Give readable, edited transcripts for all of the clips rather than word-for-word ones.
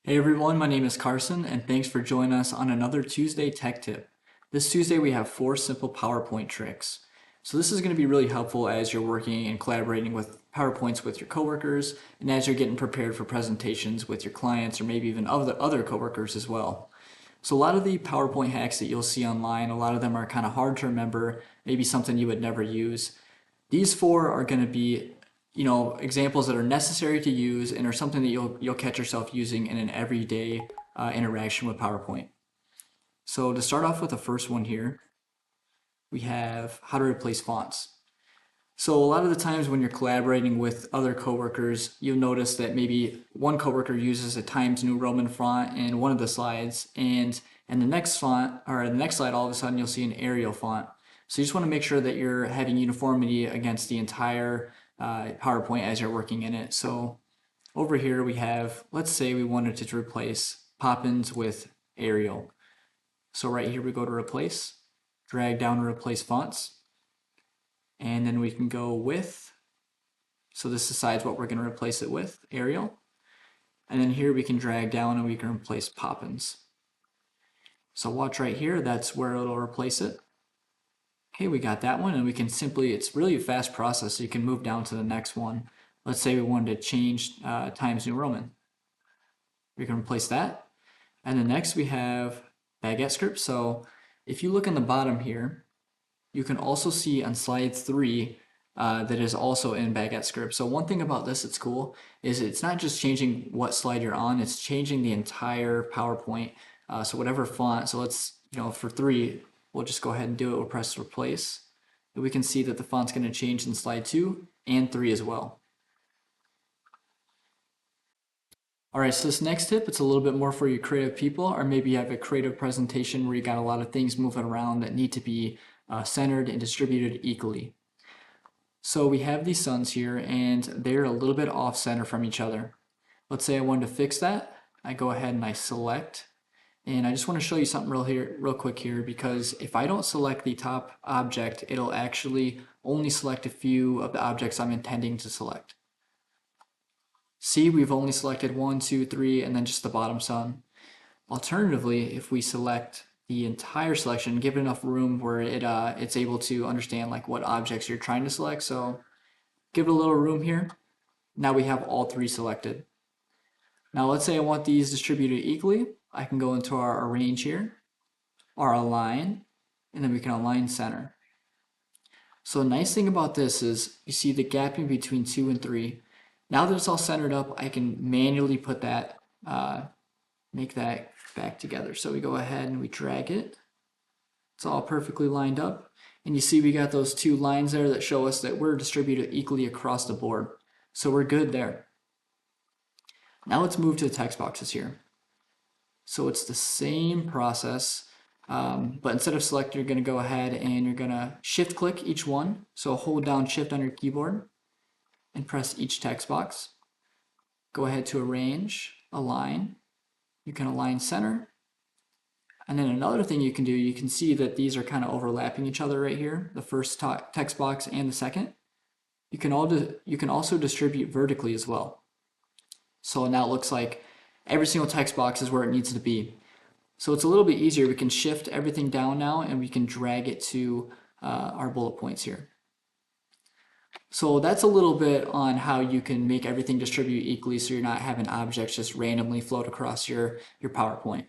Hey everyone, my name is Carson, and thanks for joining us on another Tuesday Tech Tip. This Tuesday we have 4 simple PowerPoint tricks. So this is going to be really helpful as you're working and collaborating with PowerPoints with your coworkers, and as you're getting prepared for presentations with your clients or maybe even other coworkers as well. So a lot of the PowerPoint hacks that you'll see online, a lot of them are kind of hard to remember, maybe something you would never use. These 4 are going to be examples that are necessary to use and are something that you'll catch yourself using in an everyday interaction with PowerPoint. So to start off with the first one here, we have how to replace fonts. So a lot of the times when you're collaborating with other coworkers, you'll notice that maybe one coworker uses a Times New Roman font in one of the slides, and in the next font or the next slide, all of a sudden you'll see an Arial font. So you just want to make sure that you're having uniformity against the entire PowerPoint as you're working in it. So over here we have, let's say we wanted to replace Poppins with Arial. So right here we go to replace, drag down to replace fonts, and then we can go with, so this decides what we're going to replace it with, Arial. And then here we can drag down and we can replace Poppins. So watch right here, that's where it'll replace it. Okay, we got that one, and we can simply, it's really a fast process, so you can move down to the next one. Let's say we wanted to change Times New Roman. We can replace that. And then next we have baguette script. So if you look in the bottom here, you can also see on slide 3 that is also in baguette script. So one thing about this that's cool is it's not just changing what slide you're on, it's changing the entire PowerPoint. So whatever font, so let's, for 3, we'll just go ahead and do it. We'll press replace. And we can see that the font's going to change in slide 2 and 3 as well. All right, so this next tip, it's a little bit more for your creative people, or maybe you have a creative presentation where you got a lot of things moving around that need to be centered and distributed equally. So we have these suns here, and they're a little bit off center from each other. Let's say I wanted to fix that. I go ahead and I select, and I just want to show you something real quick here, because if I don't select the top object, it'll actually only select a few of the objects I'm intending to select. See, we've only selected 1, 2, 3, and then just the bottom sun. Alternatively, if we select the entire selection, give it enough room where it's able to understand like what objects you're trying to select. So give it a little room here. Now we have all 3 selected. Now let's say I want these distributed equally. I can go into our arrange here, our align, and then we can align center. So the nice thing about this is you see the gapping between 2 and 3. Now that it's all centered up, I can manually put that, make that back together. So we go ahead and we drag it. It's all perfectly lined up. And you see we got those 2 lines there that show us that we're distributed equally across the board. So we're good there. Now let's move to the text boxes here. So it's the same process, but instead of select, you're going to go ahead and you're going to shift click each one. So hold down shift on your keyboard and press each text box. Go ahead to arrange, align. You can align center. And then another thing you can do, you can see that these are kind of overlapping each other right here, the first text box and the second. You can also distribute vertically as well. So now it looks like every single text box is where it needs to be. So it's a little bit easier. We can shift everything down now and we can drag it to our bullet points here. So that's a little bit on how you can make everything distribute equally so you're not having objects just randomly float across your PowerPoint.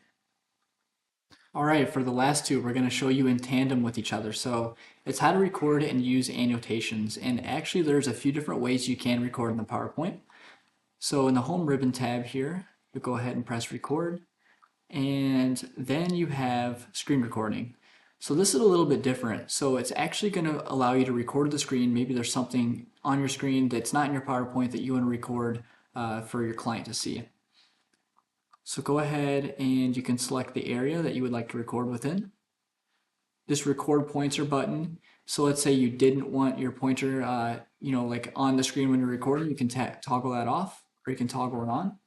All right, for the last 2, we're going to show you in tandem with each other. So it's how to record and use annotations. And actually there's a few different ways you can record in the PowerPoint. So in the home ribbon tab here, you go ahead and press record. And then you have screen recording. So this is a little bit different. So it's actually going to allow you to record the screen. Maybe there's something on your screen that's not in your PowerPoint that you want to record for your client to see. So go ahead and you can select the area that you would like to record within. This record pointer button. So let's say you didn't want your pointer, like on the screen when you're recording, you can toggle that off, or you can toggle it on.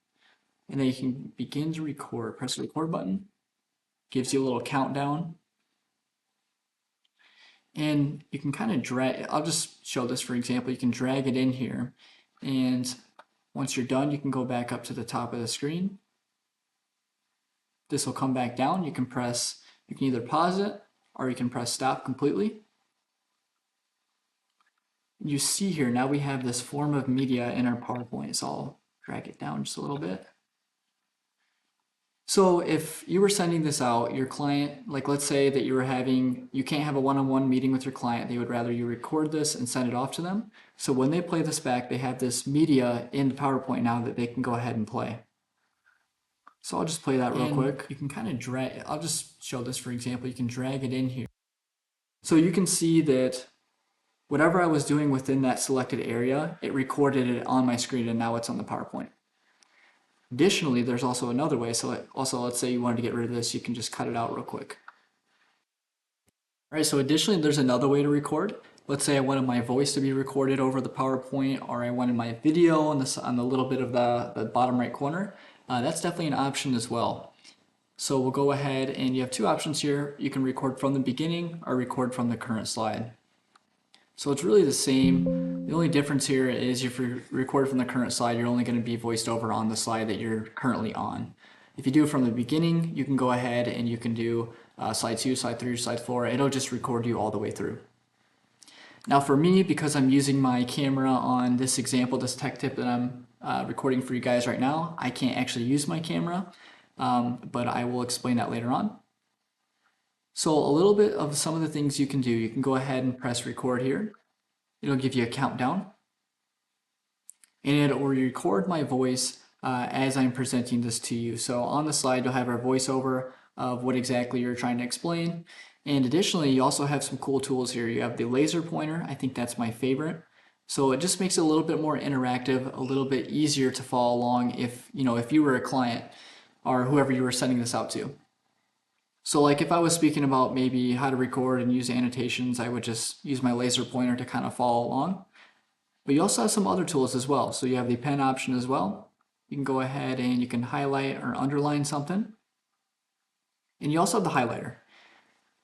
And then you can begin to record. Press the record button. Gives you a little countdown. And you can kind of drag, I'll just show this for example, you can drag it in here, and once you're done you can go back up to the top of the screen this will come back down. You can either pause it or you can press stop completely. You see here, now we have this form of media in our PowerPoint, so I'll drag it down just a little bit. So if you were sending this out, your client, like let's say that you can't have a one-on-one meeting with your client, they would rather you record this and send it off to them. So when they play this back, they have this media in the PowerPoint now that they can go ahead and play. So I'll just play that real quick. You can kind of drag, I'll just show this for example, you can drag it in here. So you can see that whatever I was doing within that selected area, it recorded it on my screen and now it's on the PowerPoint. Additionally, there's also another way. So also, let's say you wanted to get rid of this, you can just cut it out real quick. All right, so additionally, there's another way to record. Let's say I wanted my voice to be recorded over the PowerPoint, or I wanted my video on the little bit of the bottom right corner. That's definitely an option as well. So we'll go ahead and you have two options here. You can record from the beginning or record from the current slide. So it's really the same. The only difference here is if you record from the current slide, you're only going to be voiced over on the slide that you're currently on. If you do it from the beginning, you can go ahead and you can do slide 2, slide 3, slide 4. It'll just record you all the way through. Now for me, because I'm using my camera on this example, this tech tip that I'm recording for you guys right now, I can't actually use my camera, but I will explain that later on. So a little bit of some of the things you can do. You can go ahead and press record here. It'll give you a countdown. And it will record my voice as I'm presenting this to you. So on the slide, you'll have our voiceover of what exactly you're trying to explain. And additionally, you also have some cool tools here. You have the laser pointer. I think that's my favorite. So it just makes it a little bit more interactive, a little bit easier to follow along if you were a client or whoever you were sending this out to. So like if I was speaking about maybe how to record and use annotations, I would just use my laser pointer to kind of follow along. But you also have some other tools as well. So you have the pen option as well. You can go ahead and you can highlight or underline something. And you also have the highlighter.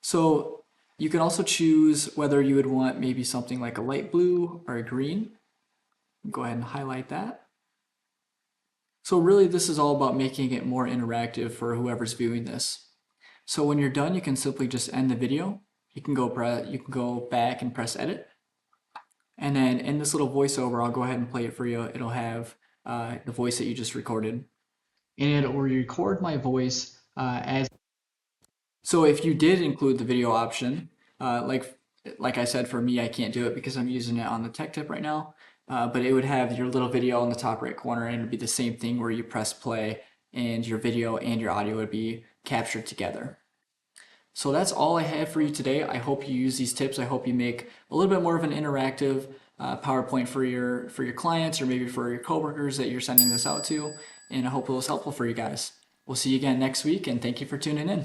So you can also choose whether you would want maybe something like a light blue or a green. Go ahead and highlight that. So really this is all about making it more interactive for whoever's viewing this. So when you're done, you can simply just end the video. You can go back and press edit. And then in this little voiceover, I'll go ahead and play it for you. It'll have the voice that you just recorded. And it will record my voice as. So if you did include the video option, like I said, for me, I can't do it because I'm using it on the tech tip right now. But it would have your little video in the top right corner, and it would be the same thing where you press play and your video and your audio would be captured together. So that's all I have for you today. I hope you use these tips. I hope you make a little bit more of an interactive PowerPoint for your clients or maybe for your coworkers that you're sending this out to. And I hope it was helpful for you guys. We'll see you again next week, and thank you for tuning in.